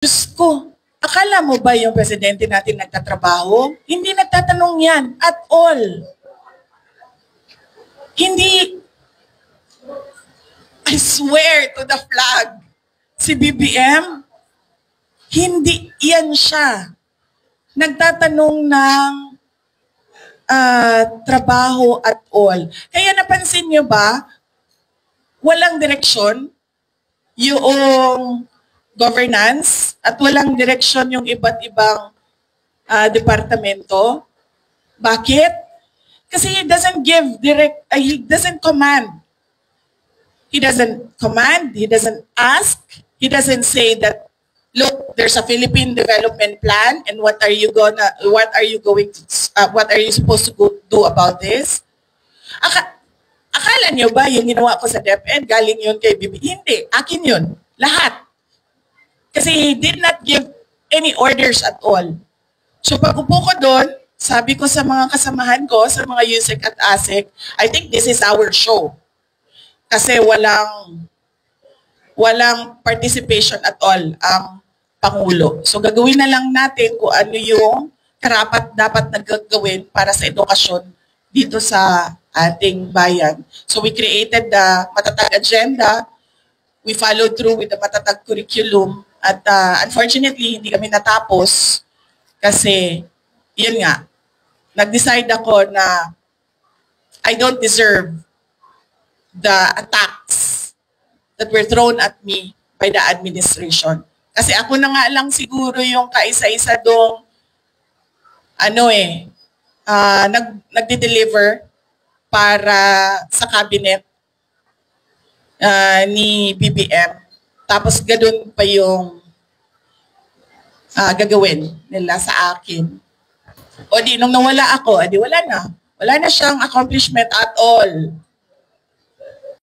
Diyos ko, akala mo ba yung presidente natin nagtatrabaho? Hindi nagtatanong yan at all. Hindi, I swear to the flag, si BBM, hindi yan siya. Nagtatanong ng trabaho at all. Kaya napansin niyo ba, walang direksyon yung governance at walang direksyon yung iba't ibang departamento. Bakit? Kasi he doesn't give he doesn't command. He doesn't command, he doesn't ask, he doesn't say that, look, there's a Philippine development plan and what are you supposed to do about this? Akala niyo ba yung ginawa ko sa DepEd, galing yun kay BBM? Hindi, akin yun. Lahat. Kasi he did not give any orders at all. So pag upo ko doon, sabi ko sa mga kasamahan ko, sa mga USEC at ASEC, I think this is our show. Kasi walang participation at all ang Pangulo. So gagawin na lang natin kung ano yung karapat dapat nagagawin para sa edukasyon dito sa ating bayan. So we created the Matatag Agenda. We followed through with the Matatag Curriculum. At unfortunately, hindi kami natapos kasi, yun nga, nag-decide ako na I don't deserve the attacks that were thrown at me by the administration. Kasi ako na nga lang siguro yung kaisa-isa dong nagde-deliver para sa cabinet ni BBM. Tapos ganoon pa yung gagawin nila sa akin. O di, nung nawala ako, di wala na. Wala na siyang accomplishment at all.